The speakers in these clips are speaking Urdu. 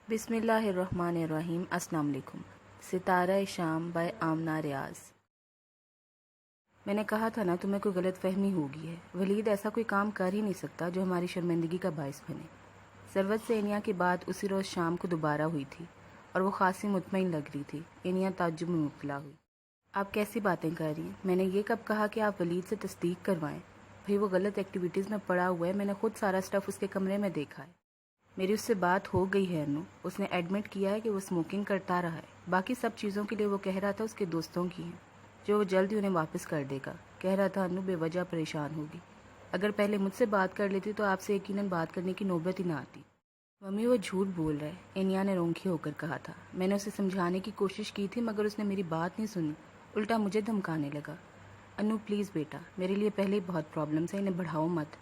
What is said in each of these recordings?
بسم اللہ الرحمن الرحیم۔ السلام علیکم۔ ستارہ شام بائی آمنہ ریاض۔ میں نے کہا تھا نا تمہیں کوئی غلط فہمی ہوگی ہے۔ ولید ایسا کوئی کام کر ہی نہیں سکتا جو ہماری شرمندگی کا باعث بنے۔ ثروت سے انیا کی بات اسی روز شام کو دوبارہ ہوئی تھی اور وہ خاصی مطمئن لگ رہی تھی۔ انیا تعجب میں مبتلا ہوئی۔ آپ کیسی باتیں کر رہی ہیں؟ میں نے یہ کب کہا کہ آپ ولید سے تصدیق کروائیں؟ بھئی وہ غلط ایکٹیویٹیز میں پڑا ہوا ہے، میں نے خود سارا سٹف اس کے کمرے میں دیکھا ہے۔ میری اس سے بات ہو گئی ہے انو، اس نے ایڈمٹ کیا ہے کہ وہ اسموکنگ کرتا رہا ہے۔ باقی سب چیزوں کے لیے وہ کہہ رہا تھا اس کے دوستوں کی ہیں جو وہ جلد ہی انہیں واپس کر دے گا۔ کہہ رہا تھا انو بے وجہ پریشان ہوگی، اگر پہلے مجھ سے بات کر لیتی تو آپ سے یقیناً بات کرنے کی نوبت ہی نہ آتی۔ ممی وہ جھوٹ بول رہا ہے، انیا نے رونکھی ہو کر کہا تھا۔ میں نے اسے سمجھانے کی کوشش کی تھی مگر اس نے میری بات نہیں سنی، الٹا مجھے دھمکانے لگا۔ انو پلیز بیٹا، میرے لیے پہلے ہی بہت پرابلمس ہیں، انہیں بڑھاؤ مت،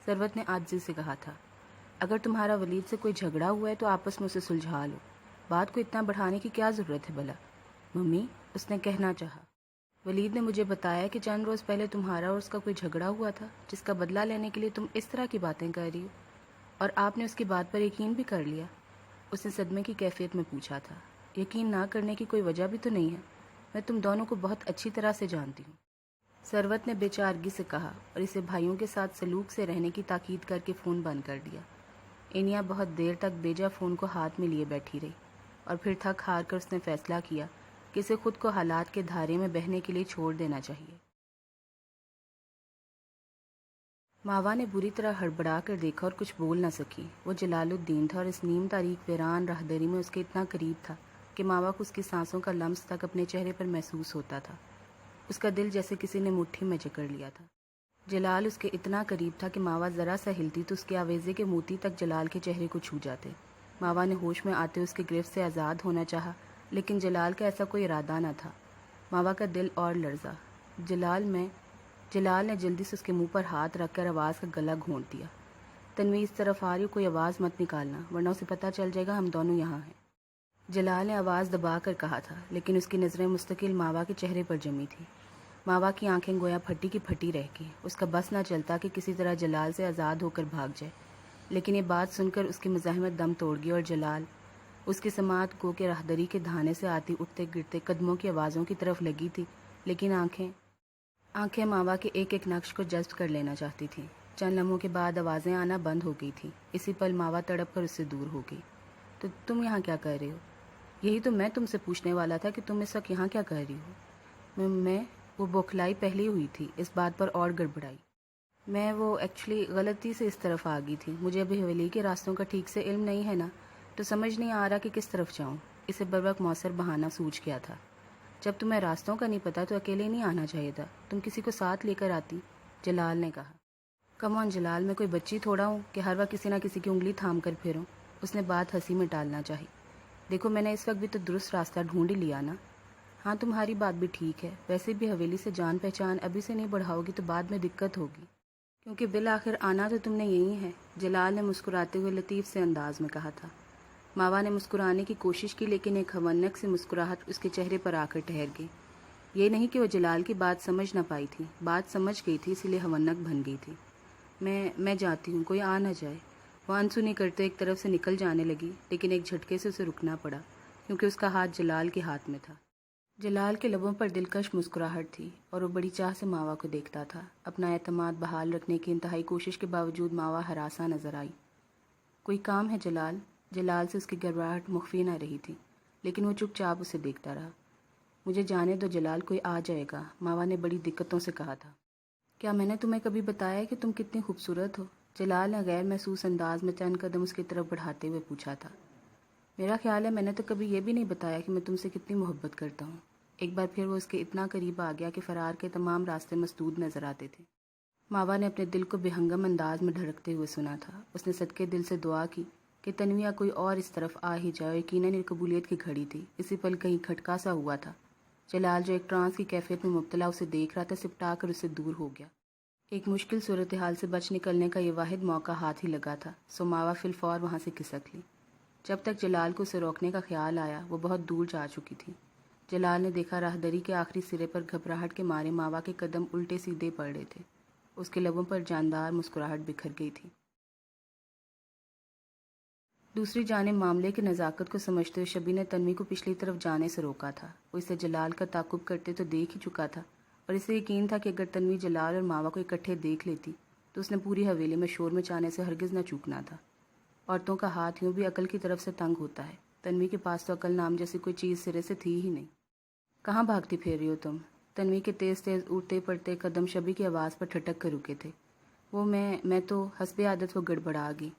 ثروت نے عاجزی سے کہا تھا۔ اگر تمہارا ولید سے کوئی جھگڑا ہوا ہے تو آپس میں اسے سلجھا لو، بات کو اتنا بڑھانے کی کیا ضرورت ہے بھلا؟ ممی، اس نے کہنا چاہا، ولید نے مجھے بتایا کہ چند روز پہلے تمہارا اور اس کا کوئی جھگڑا ہوا تھا جس کا بدلہ لینے کے لیے تم اس طرح کی باتیں کر رہی ہو، اور آپ نے اس کی بات پر یقین بھی کر لیا؟ اس نے صدمے کی کیفیت میں پوچھا تھا۔ یقین نہ کرنے کی کوئی وجہ بھی تو نہیں ہے، میں تم دونوں کو بہت اچھی طرح سے جانتی ہوں، ثروت نے بے چارگی سے کہا اور اسے بھائیوں کے ساتھ سلوک سے رہنے کی تاکید کر کے فون بند کر دیا۔ انیا بہت دیر تک بیجا فون کو ہاتھ میں لیے بیٹھی رہی اور پھر تھک ہار کر اس نے فیصلہ کیا کہ اسے خود کو حالات کے دھارے میں بہنے کے لیے چھوڑ دینا چاہیے۔ ماوا نے بری طرح ہڑبڑا کر دیکھا اور کچھ بول نہ سکی۔ وہ جلال الدین تھا اور اس نیم تاریک ویران راہدری میں اس کے اتنا قریب تھا کہ ماوا کو اس کی سانسوں کا لمس تک اپنے چہرے پر محسوس ہوتا تھا۔ اس کا دل جیسے کسی نے مٹھی میں جکڑ لیا تھا۔ جلال اس کے اتنا قریب تھا کہ ماوا ذرا سا ہلتی تو اس کے آویزے کے موتی تک جلال کے چہرے کو چھو جاتے۔ ماوا نے ہوش میں آتے اس کے گرفت سے آزاد ہونا چاہا، لیکن جلال کا ایسا کوئی ارادہ نہ تھا۔ ماوا کا دل اور لرزا۔ جلال نے جلدی سے اس کے منہ پر ہاتھ رکھ کر آواز کا گلا گھونٹ دیا۔ تنوی اس طرف آ رہی ہو، کوئی آواز مت نکالنا ورنہ اسے پتہ چل جائے گا ہم دونوں یہاں ہیں۔ جلال نے آواز دبا کر کہا تھا، لیکن اس کی نظریں مستقل ماوا کے چہرے پر جمی تھی۔ ماوا کی آنکھیں گویا پھٹی کی پھٹی رہ گئی۔ اس کا بس نہ چلتا کہ کسی طرح جلال سے آزاد ہو کر بھاگ جائے، لیکن یہ بات سن کر اس کی مزاحمت دم توڑ گئی اور جلال اس کی سماعت کو کہ راہدری کے دھانے سے آتی اٹھتے گرتے قدموں کی آوازوں کی طرف لگی تھی، لیکن آنکھیں ماوا کے ایک ایک نقش کو جذب کر لینا چاہتی تھیں۔ چند لمحوں کے بعد آوازیں آنا بند ہو گئی تھیں۔ اسی پل ماوا تڑپ کر اس سے دور ہو گئی۔ تو تم یہاں کیا کر رہے ہو؟ یہی تو میں تم سے پوچھنے والا تھا کہ تم اس وقت یہاں کیا کر رہی ہو؟ میں وہ بوکھلائی پہلے ہوئی تھی، اس بات پر اور گڑبڑائی۔ میں وہ ایکچولی غلطی سے اس طرف آ گئی تھی، مجھے ابھی حویلی کے راستوں کا ٹھیک سے علم نہیں ہے نا، تو سمجھ نہیں آ رہا کہ کس طرف جاؤں۔ اسے بروقت مؤثر بہانہ سوچ گیا تھا۔ جب تمہیں راستوں کا نہیں پتا تو اکیلے نہیں آنا چاہیے تھا، تم کسی کو ساتھ لے کر آتی، جلال نے کہا۔ کم آن جلال، میں کوئی بچی تھوڑا ہوں کہ ہر وقت کسی نہ کسی کی انگلی تھام کر پھروں، اس نے بات ہنسی میں ٹالنا چاہی۔ دیکھو میں نے اس وقت بھی تو درست راستہ ڈھونڈ ہی لیا نا۔ ہاں تمہاری بات بھی ٹھیک ہے، ویسے بھی حویلی سے جان پہچان ابھی سے نہیں بڑھاؤ گی تو بعد میں دقت ہوگی، کیونکہ بالآخر آنا تو تم نے یہی ہے، جلال نے مسکراتے ہوئے لطیف سے انداز میں کہا تھا۔ ماوا نے مسکرانے کی کوشش کی لیکن ایک ہونک سی مسکراہٹ اس کے چہرے پر آ کر ٹھہر گئی۔ یہ نہیں کہ وہ جلال کی بات سمجھ نہ پائی تھی، بات سمجھ گئی تھی، اسی لیے ہونک بن گئی تھی۔ میں جاتی ہوں، کوئی آ نہ جائے۔ وہ انسنی کرتے ایک طرف سے نکل جانے لگی، لیکن ایک جھٹکے سے اسے رکنا پڑا کیونکہ اس کا ہاتھ جلال کے ہاتھ میں تھا۔ جلال کے لبوں پر دلکش مسکراہٹ تھی اور وہ بڑی چاہ سے ماوا کو دیکھتا تھا۔ اپنا اعتماد بحال رکھنے کی انتہائی کوشش کے باوجود ماوا ہراساں نظر آئی۔ کوئی کام ہے جلال؟ جلال سے اس کی گھبراہٹ مخفی نہ رہی تھی، لیکن وہ چپ چاپ اسے دیکھتا رہا۔ مجھے جانے دو جلال، کوئی آ جائے گا، ماوا نے بڑی دقتوں سے کہا تھا۔ کیا میں نے تمہیں کبھی بتایا کہ تم کتنی خوبصورت ہو؟ جلال نے غیر محسوس انداز میں چند قدم اس کی طرف بڑھاتے ہوئے پوچھا تھا۔ میرا خیال ہے میں نے تو کبھی یہ بھی نہیں بتایا کہ میں تم سے کتنی محبت کرتا ہوں۔ ایک بار پھر وہ اس کے اتنا قریب آ گیا کہ فرار کے تمام راستے مسدود نظر آتے تھے۔ ماوا نے اپنے دل کو بے ہنگم انداز میں دھڑکتے ہوئے سنا تھا۔ اس نے صدقے دل سے دعا کی کہ تنویہ کوئی اور اس طرف آ ہی جائے، یقیناً یہ قبولیت کی گھڑی تھی۔ اسی پل کہیں کھٹکا سا ہوا تھا۔ جلال جو ایک ٹرانس کی کیفیت میں مبتلا اسے دیکھ رہا تھا، سپٹا کر اسے دور ہو گیا۔ ایک مشکل صورتحال سے بچ نکلنے کا یہ واحد موقع ہاتھ ہی لگا تھا، سو ماوا فی الفور وہاں سے کھسک لی۔ جب تک جلال کو اسے روکنے کا خیال آیا وہ بہت دور جا چکی تھی۔ جلال نے دیکھا راہدری کے آخری سرے پر گھبراہٹ کے مارے ماوا کے قدم الٹے سیدھے پڑ رہے تھے۔ اس کے لبوں پر جاندار مسکراہٹ بکھر گئی تھی۔ دوسری جانب معاملے کی نزاکت کو سمجھتے ہوئے شبی نے تنوی کو پچھلی طرف جانے سے روکا تھا۔ وہ اسے جلال کا تعاقب کرتے تو دیکھ ہی چکا تھا اور اسے یقین تھا کہ اگر تنوی جلال اور ماوا کو اکٹھے دیکھ لیتی تو اس نے پوری حویلی میں شور مچانے سے ہرگز نہ چوکنا تھا۔ عورتوں کا ہاتھ یوں بھی عقل کی طرف سے تنگ ہوتا ہے۔ تنوی کے پاس تو عقل نام جیسی کوئی چیز سرے سے تھی ہی نہیں۔ کہاں بھاگتی پھر رہی ہو تم؟ تنوی کے تیز تیز اٹھتے پڑتے قدم شبی کی آواز پر ٹھٹک کر رکے تھے۔ وہ میں تو حسب عادت وہ گڑبڑا گئی۔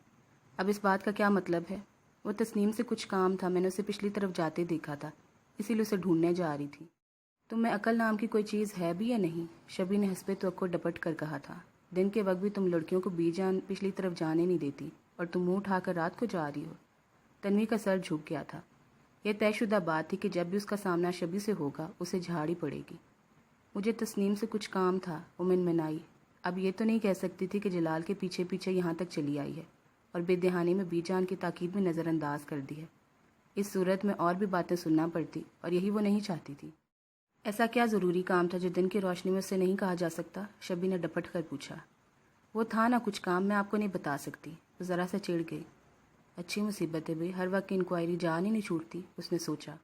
اب اس بات کا کیا مطلب ہے؟ وہ تسنیم سے کچھ کام تھا، میں نے اسے پچھلی طرف جاتے دیکھا تھا، اسی لیے اسے ڈھونڈنے جا رہی تھی۔ تم میں عقل نام کی کوئی چیز ہے بھی یا نہیں؟ شبی نے حسب توقع ڈپٹ کر کہا تھا۔ دن کے وقت بھی تم لڑکیوں کو بی جان پچھلی طرف جانے نہیں دیتی اور تم منہ اٹھا کر رات کو جا رہی ہو۔ تنوی کا سر جھک گیا تھا۔ یہ طے شدہ بات تھی کہ جب بھی اس کا سامنا شبی سے ہوگا اسے جھاڑی پڑے گی۔ مجھے تسنیم سے کچھ کام تھا، وہ منمنائی۔ اب یہ تو نہیں کہہ سکتی تھی کہ جلال کے پیچھے پیچھے یہاں تک چلی آئی ہے اور بے دہانی میں بی جان کی تاکید میں نظر انداز کر دی ہے۔ اس صورت میں اور بھی باتیں سننا پڑتی اور یہی وہ نہیں چاہتی تھی۔ ایسا کیا ضروری کام تھا جو دن کی روشنی میں اس سے نہیں کہا جا سکتا؟ شبی نے ڈپٹ کر پوچھا۔ وہ تھا نا کچھ کام، میں آپ کو نہیں بتا سکتی۔ وہ ذرا سا چڑ گئی۔ اچھی مصیبت ہے بھئی، ہر وقت کی انکوائری جان ہی نہیں چھوٹتی، اس نے سوچا۔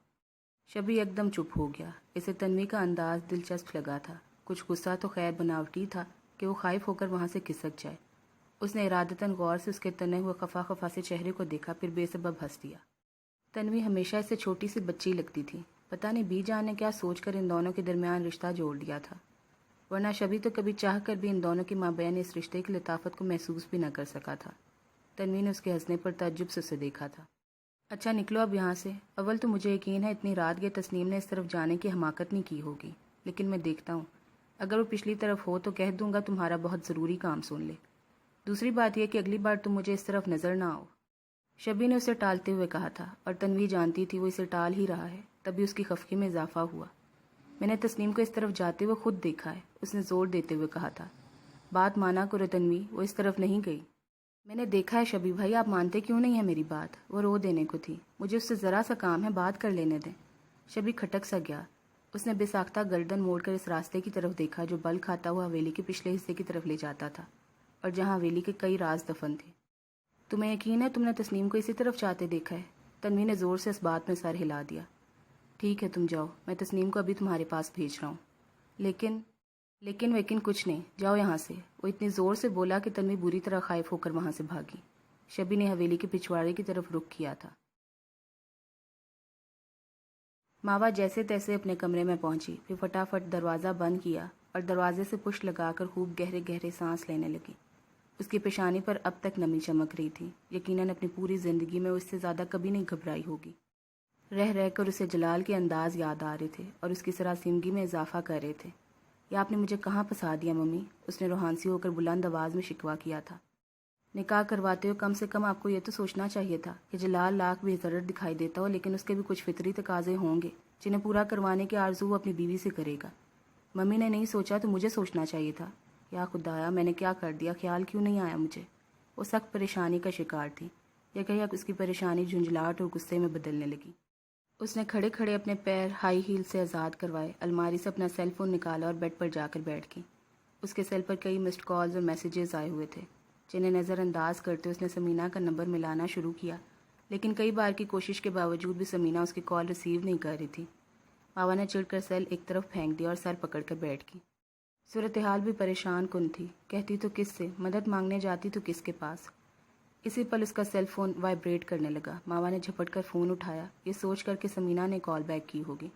شبی ایک دم چپ ہو گیا۔ اسے تنوی کا انداز دلچسپ لگا تھا۔ کچھ غصہ تو خیر بناوٹی تھا کہ وہ خائف ہو کر وہاں سے کھسک جائے۔ اس نے ارادتاً غور سے اس کے تنے ہوئے خفا خفا سے چہرے کو دیکھا، پھر بے سبب ہنس دیا۔ تنوی ہمیشہ اسے چھوٹی سی بچی لگتی تھی۔ پتہ نہیں بی جان نے کیا سوچ کر ان دونوں کے درمیان رشتہ جوڑ دیا تھا، ورنہ شبی تو کبھی چاہ کر بھی ان دونوں کے مابین اس رشتے کی لطافت کو محسوس بھی نہ کر سکا تھا۔ تنوی نے اس کے ہنسنے پر تعجب سے اسے دیکھا تھا۔ اچھا نکلو اب یہاں سے۔ اول تو مجھے یقین ہے اتنی رات گئے تسنیم نے اس طرف جانے کی حماقت نہیں کی ہوگی، لیکن میں دیکھتا ہوں، اگر وہ پچھلی طرف ہو تو کہہ دوں گا تمہارا بہت ضروری کام سن لے۔ دوسری بات یہ کہ اگلی بار تم مجھے اس طرف نظر نہ آؤ۔ شبی نے اسے ٹالتے ہوئے کہا تھا اور تنوی جانتی تھی وہ اسے ٹال ہی رہا ہے، تبھی اس کی خفگی میں اضافہ ہوا۔ میں نے تسنیم کو اس طرف جاتے ہوئے خود دیکھا ہے، اس نے زور دیتے ہوئے کہا تھا۔ بات مانا کرو تنوی، وہ اس طرف نہیں گئی۔ میں نے دیکھا ہے شبی بھائی، آپ مانتے کیوں نہیں ہیں میری بات؟ وہ رو دینے کو تھی۔ مجھے اس سے ذرا سا کام ہے، بات کر لینے دیں۔ شبی کھٹک سا گیا۔ اس نے بے ساختہ گردن موڑ کر اس راستے کی طرف دیکھا جو بل کھاتا ہوا حویلی کے پچھلے حصے کی طرف لے جاتا تھا اور جہاں حویلی کے کئی راز دفن تھے۔ تمہیں یقین ہے تم نے تسنیم کو اسی طرف جاتے دیکھا ہے؟ تنوی نے زور سے اس بات میں سر ہلا دیا۔ ٹھیک ہے تم جاؤ، میں تسنیم کو ابھی تمہارے پاس بھیج رہا ہوں۔ لیکن کچھ نہیں، جاؤ یہاں سے، وہ اتنی زور سے بولا کہ تنوی بری طرح خائف ہو کر وہاں سے بھاگی۔ شبی نے حویلی کے پچھواڑے کی طرف رخ کیا تھا۔ ماوا جیسے تیسے اپنے کمرے میں پہنچی، پھر فٹافٹ دروازہ بند کیا اور دروازے سے پشت لگا کر خوب گہرے گہرے سانس لینے لگی۔ اس کی پیشانی پر اب تک نمی چمک رہی تھی۔ یقیناً اپنی پوری زندگی میں وہ اس سے زیادہ کبھی نہیں گھبرائی ہوگی۔ رہ رہ کر اسے جلال کے انداز یاد آ رہے تھے اور اس کی سراسیمگی میں اضافہ کر رہے تھے۔ یہ آپ نے مجھے کہاں پھنسا دیا ممی؟ اس نے روحانسی ہو کر بلند آواز میں شکوہ کیا تھا۔ نکاح کرواتے ہو کم سے کم آپ کو یہ تو سوچنا چاہیے تھا کہ جلال لاکھ بھی ضرر دکھائی دیتا ہو، لیکن اس کے بھی کچھ فطری تقاضے ہوں گے جنہیں پورا کروانے کی آرزو وہ اپنی بیوی سے کرے گا۔ ممی نے نہیں سوچا تو مجھے سوچنا چاہیے تھا۔ یا خدایا، میں نے کیا کر دیا، خیال کیوں نہیں آیا مجھے؟ وہ سخت پریشانی کا شکار تھی۔ یہ کہیا اس کی پریشانی جھنجھلاہٹ اور غصے میں بدلنے لگی۔ اس نے کھڑے کھڑے اپنے پیر ہائی ہیل سے آزاد کروائے، الماری سے اپنا سیل فون نکالا اور بیڈ پر جا کر بیٹھ گئی۔ اس کے سیل پر کئی مسڈ کالز اور میسیجز آئے ہوئے تھے جنہیں نظر انداز کرتے اس نے سمینہ کا نمبر ملانا شروع کیا، لیکن کئی بار کی کوشش کے باوجود بھی سمینہ اس کی کال ریسیو نہیں کر رہی تھی۔ ماوا نے چڑ کر سیل ایک طرف پھینک دیا اور سر پکڑ کر بیٹھ گئی۔ صورتحال بھی پریشان کن تھی۔ کہتی تو کس سے، مدد مانگنے جاتی تو کس کے پاس؟ اسی پل اس کا سیل فون وائبریٹ کرنے لگا۔ ماوا نے جھپٹ کر فون اٹھایا، یہ سوچ کر کہ سمینہ نے کال بیک کی ہوگی،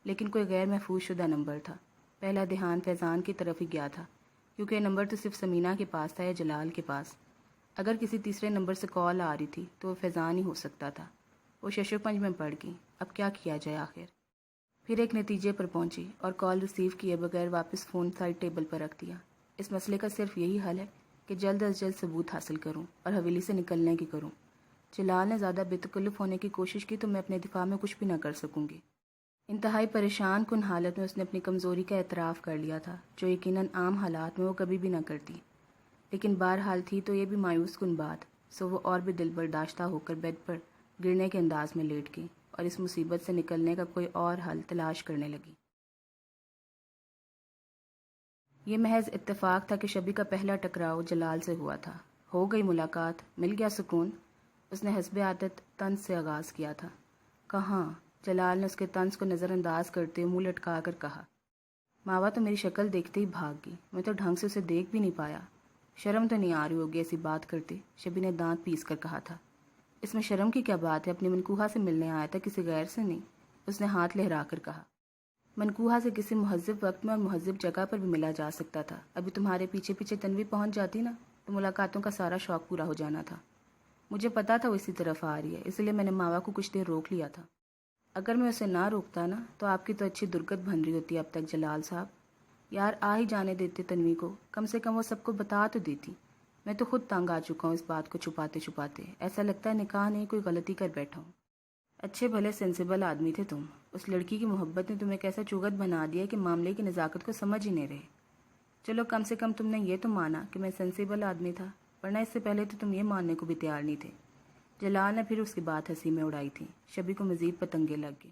لیکن کوئی غیر محفوظ شدہ نمبر تھا۔ پہلا دھیان فیضان کی طرف ہی گیا تھا، کیونکہ یہ نمبر تو صرف سمینہ کے پاس تھا یا جلال کے پاس۔ اگر کسی تیسرے نمبر سے کال آ رہی تھی تو وہ فیضان ہی ہو سکتا تھا۔ وہ ششو پنج میں پڑ گئی، اب کیا کیا جائے آخر؟ پھر ایک نتیجے پر پہنچی اور کال ریسیو کیے بغیر واپس فون سائڈ ٹیبل پر رکھ دیا۔ اس مسئلے کا صرف یہی حل ہے کہ جلد از جلد ثبوت حاصل کروں اور حویلی سے نکلنے کی کروں۔ جلال نے زیادہ بے تکلف ہونے کی کوشش کی تو میں اپنے دفاع میں کچھ بھی نہ کر سکوں گی۔ انتہائی پریشان کن حالت میں اس نے اپنی کمزوری کا اعتراف کر لیا تھا، جو یقیناً عام حالات میں وہ کبھی بھی نہ کرتی، لیکن بہرحال تھی تو یہ بھی مایوس کن بات، سو وہ اور بھی دل برداشتہ ہو کر بیڈ پر گرنے کے انداز میں لیٹ گئی اور اس مصیبت سے نکلنے کا کوئی اور حل تلاش کرنے لگی۔ یہ محض اتفاق تھا کہ شبی کا پہلا ٹکراؤ جلال سے ہوا تھا۔ ہو گئی ملاقات، مل گیا سکون۔ اس نے حسب عادت طنز سے آغاز کیا تھا۔ کہاں؟ جلال نے اس کے طنز کو نظر انداز کرتے ہوئے منہ لٹکا کر کہا۔ ماوا تو میری شکل دیکھتے ہی بھاگ گئی، میں تو ڈھنگ سے اسے دیکھ بھی نہیں پایا۔ شرم تو نہیں آ رہی ہوگی ایسی بات کرتے، شبی نے دانت پیس کر کہا تھا۔ اس میں شرم کی کیا بات ہے، اپنی منکوہا سے ملنے آیا تھا، کسی غیر سے نہیں، اس نے ہاتھ لہرا کر کہا۔ منکوہا سے کسی مہذب وقت میں اور مہذب جگہ پر بھی ملا جا سکتا تھا، ابھی تمہارے پیچھے پیچھے تنوی پہنچ جاتی نا تو ملاقاتوں کا سارا شوق پورا ہو جانا تھا۔ مجھے پتا تھا وہ اسی طرف آ رہی ہے، اس لیے میں نے ماوا کو کچھ دیر روک لیا تھا۔ اگر میں اسے نہ روکتا نا تو آپ کی تو اچھی درگت بن رہی ہوتی اب تک جلال صاحب۔ یار آ ہی جانے دیتے تنوی کو، کم سے کم وہ سب کو بتا تو دیتی۔ میں تو خود تنگ آ چکا ہوں اس بات کو چھپاتے چھپاتے، ایسا لگتا ہے نکاح نہیں کوئی غلطی کر بیٹھا ہوں۔ اچھے بھلے سینسیبل آدمی تھے تم، اس لڑکی کی محبت نے تمہیں کیسا چوگت بنا دیا کہ معاملے کی نزاکت کو سمجھ ہی نہیں رہے۔ چلو کم سے کم تم نے یہ تو مانا کہ میں سینسیبل آدمی تھا، ورنہ اس سے پہلے تو تم یہ ماننے کو بھی تیار نہیں تھے۔ جلال نے پھر اس کی بات ہنسی میں اڑائی تھی۔ شبی کو مزید پتنگے لگ گئے۔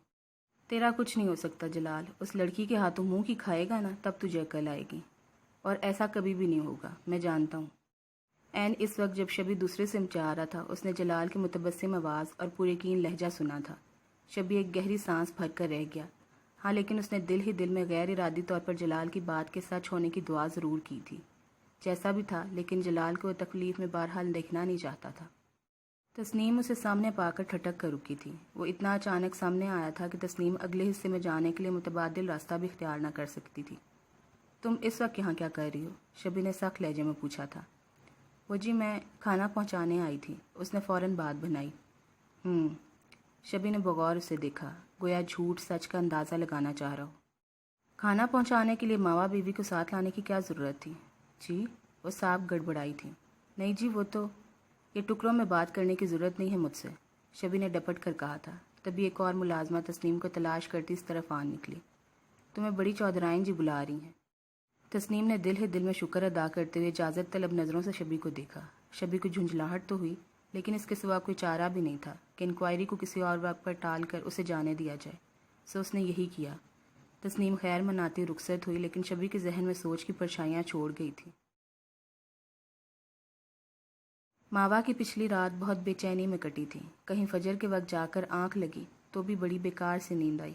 تیرا کچھ نہیں ہو سکتا جلال، اس لڑکی کے ہاتھوں منہ کی کھائے گا نا تب تجھے عقل آئے گی، اور ایسا کبھی بھی نہیں ہوگا، میں جانتا ہوں۔ عین اس وقت جب شبی دوسرے سمت جا رہا تھا، اس نے جلال کی متبسم آواز اور پورے یقین لہجہ سنا تھا۔ شبی ایک گہری سانس بھر کر رہ گیا۔ ہاں لیکن اس نے دل ہی دل میں غیر ارادی طور پر جلال کی بات کے سچ ہونے کی دعا ضرور کی تھی۔ جیسا بھی تھا لیکن جلال کو تکلیف میں بہرحال دیکھنا نہیں چاہتا تھا۔ تسنیم اسے سامنے پا کر ٹھٹک کر رکی تھی۔ وہ اتنا اچانک سامنے آیا تھا کہ تسنیم اگلے حصے میں جانے کے لیے متبادل راستہ بھی اختیار نہ کر سکتی تھی۔ تم اس وقت یہاں کیا کر رہی ہو؟ شبی نے سخت لہجے میں پوچھا تھا۔ وہ جی میں کھانا پہنچانے آئی تھی، اس نے فوراً بات بنائی۔ شبی نے بغور اسے دیکھا، گویا جھوٹ سچ کا اندازہ لگانا چاہ رہا ہو۔ کھانا پہنچانے کے لیے ماوا بیوی کو ساتھ لانے کی کیا ضرورت تھی؟ جی وہ صاف گڑبڑائی تھی۔ نہیں جی وہ تو یہ ٹکڑوں میں بات کرنے کی ضرورت نہیں ہے مجھ سے، شبی نے ڈپٹ کر کہا تھا۔ تبھی ایک اور ملازمہ تسنیم کو تلاش کرتی اس طرف آن نکلی۔ تمہیں بڑی چودرائن جی بلا رہی ہیں۔ تسنیم نے دل ہی دل میں شکر ادا کرتے ہوئے اجازت طلب نظروں سے شبی کو دیکھا۔ شبی کو جھنجھلاہٹ تو ہوئی لیکن اس کے سوا کوئی چارہ بھی نہیں تھا کہ انکوائری کو کسی اور وقت پر ٹال کر اسے جانے دیا جائے، سو اس نے یہی کیا۔ تسنیم خیر مناتی رخصت ہوئی لیکن شبی کے ذہن میں سوچ کی پرچھائیاں چھوڑ گئی تھی۔ ماوا کی پچھلی رات بہت بے چینی میں کٹی تھی، کہیں فجر کے وقت جا کر آنکھ لگی تو بھی بڑی بیکار سے نیند آئی۔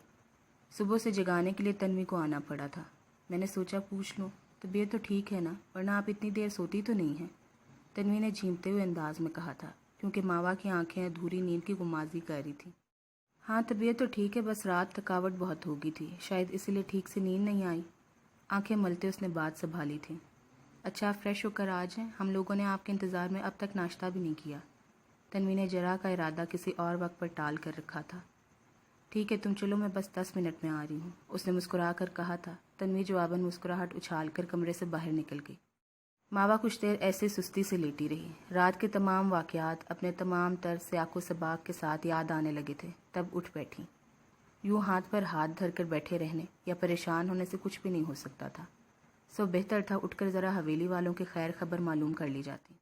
صبح سے جگانے کے لیے تنوی کو آنا پڑا تھا۔ میں نے سوچا پوچھ لوں، طبیعت تو ٹھیک ہے نا، ورنہ آپ اتنی دیر سوتی تو نہیں ہیں؟ تنوی نے جھیمتے ہوئے انداز میں کہا تھا، کیونکہ ماوا کی آنکھیں ادھوری نیند کی غمازی کر رہی تھیں۔ ہاں طبیعت تو ٹھیک ہے، بس رات تھکاوٹ بہت ہو گئی تھی، شاید اسی لیے ٹھیک سے نیند نہیں آئی۔ آنکھیں ملتے اس نے بات سنبھالی تھی۔ اچھا فریش ہو کر آ جائیں، ہم لوگوں نے آپ کے انتظار میں اب تک ناشتہ بھی نہیں کیا۔ تنوی نے جرا کا ارادہ کسی اور وقت پر ٹال کر رکھا تھا۔ ٹھیک ہے تم چلو، میں بس 10 منٹ میں آ رہی ہوں، اس نے مسکرا کر کہا تھا۔ تنوی جواباً مسکراہٹ اچھال کر کمرے سے باہر نکل گئی۔ ماوا کچھ دیر ایسے سستی سے لیٹی رہی۔ رات کے تمام واقعات اپنے تمام تر سیاق و سباق کے ساتھ یاد آنے لگے تھے، تب اٹھ بیٹھی۔ یوں ہاتھ پر ہاتھ دھر کر بیٹھے رہنے یا پریشان ہونے سے کچھ بھی نہیں ہو سکتا تھا، سو بہتر تھا اٹھ کر ذرا حویلی والوں کی خیر خبر معلوم کر لی جاتی۔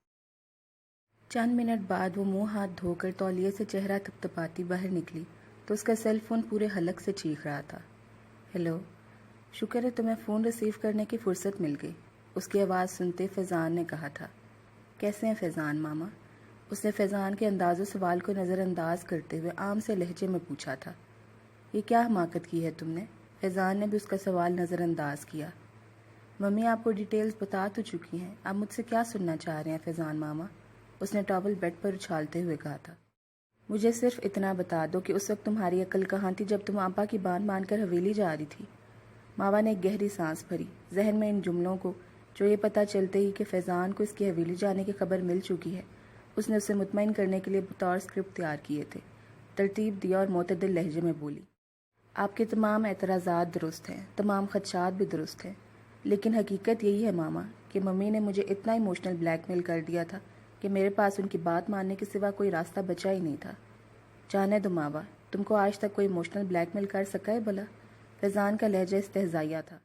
چند منٹ بعد وہ منہ ہاتھ دھو کر تولیے سے چہرہ تپتپاتی باہر نکلی تو اس کا سیل فون پورے حلق سے چیخ رہا تھا۔ ہیلو، شکر ہے تمہیں فون ریسیو کرنے کی فرصت مل گئی، اس کی آواز سنتے فیضان نے کہا تھا۔ کیسے ہیں فیضان ماما؟ اس نے فیضان کے انداز و سوال کو نظر انداز کرتے ہوئے عام سے لہجے میں پوچھا تھا۔ یہ کیا حماقت کی ہے تم نے؟ فیضان نے بھی اس کا سوال نظر انداز کیا۔ ممی آپ کو ڈیٹیلز بتا تو چکی ہیں، آپ مجھ سے کیا سننا چاہ رہے ہیں فیضان ماما؟ اس نے ٹاول بیڈ پر اچھالتے ہوئے کہا تھا۔ مجھے صرف اتنا بتا دو کہ اس وقت تمہاری عقل کہاں تھی جب تم آپا کی بان مان کر حویلی جا رہی تھی؟ ماوا نے ایک گہری سانس بھری۔ ذہن میں ان جملوں کو جو یہ پتہ چلتے ہی کہ فیضان کو اس کی حویلی جانے کی خبر مل چکی ہے، اس نے اسے مطمئن کرنے کے لیے بطور اسکرپٹ تیار کیے تھے، ترتیب دیا اور معتدل لہجے میں بولی۔ آپ کے تمام اعتراضات درست ہیں، تمام خدشات بھی درست ہیں، لیکن حقیقت یہی ہے ماما کہ ممی نے مجھے اتنا ایموشنل بلیک میل کر دیا تھا کہ میرے پاس ان کی بات ماننے کے سوا کوئی راستہ بچا ہی نہیں تھا۔ جانے دو ماوا، تم کو آج تک کوئی ایموشنل بلیک میل کر سکا ہے بھلا؟ فیضان کا لہجہ استہزائیہ تھا۔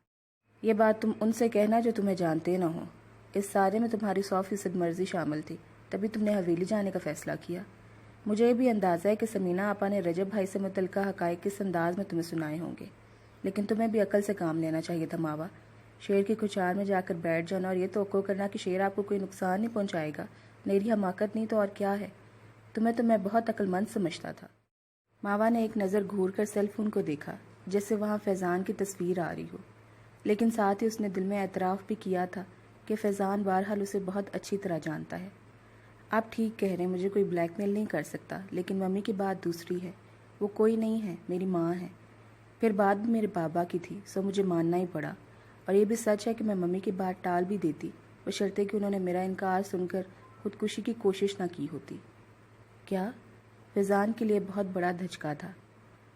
یہ بات تم ان سے کہنا جو تمہیں جانتے نہ ہوں۔ اس سارے میں تمہاری 100% مرضی شامل تھی، تبھی تم نے حویلی جانے کا فیصلہ کیا۔ مجھے یہ بھی اندازہ ہے کہ سمینہ آپا نے رجب بھائی سے متعلقہ حقائق کس انداز میں تمہیں سنائے ہوں گے، لیکن تمہیں بھی عقل سے کام لینا چاہیے تھا ماوا۔ شیر کی کچار میں جا کر بیٹھ جانا اور یہ توقع کرنا کہ شیر آپ کو کوئی نقصان نہیں پہنچائے گا، میری حماقت نہیں تو اور کیا ہے؟ تمہیں تو میں بہت عقل مند سمجھتا تھا۔ ماوا نے ایک نظر گھور کر سیل فون کو دیکھا جیسے وہاں فیضان کی تصویر آ رہی ہو، لیکن ساتھ ہی اس نے دل میں اعتراف بھی کیا تھا کہ فیضان بہرحال اسے بہت اچھی طرح جانتا ہے۔ آپ ٹھیک کہہ رہے ہیں، مجھے کوئی بلیک میل نہیں کر سکتا، لیکن ممی کی بات دوسری ہے، وہ کوئی نہیں ہے، میری ماں ہے۔ پھر بات بھی میرے بابا کی تھی، سو مجھے ماننا ہی پڑا۔ اور یہ بھی سچ ہے کہ میں ممی کی بات ٹال بھی دیتی، بشرطے کہ انہوں نے میرا انکار سن کر خودکشی کی کوشش نہ کی ہوتی۔ کیا؟ فیضان کے لیے بہت بڑا دھچکا تھا۔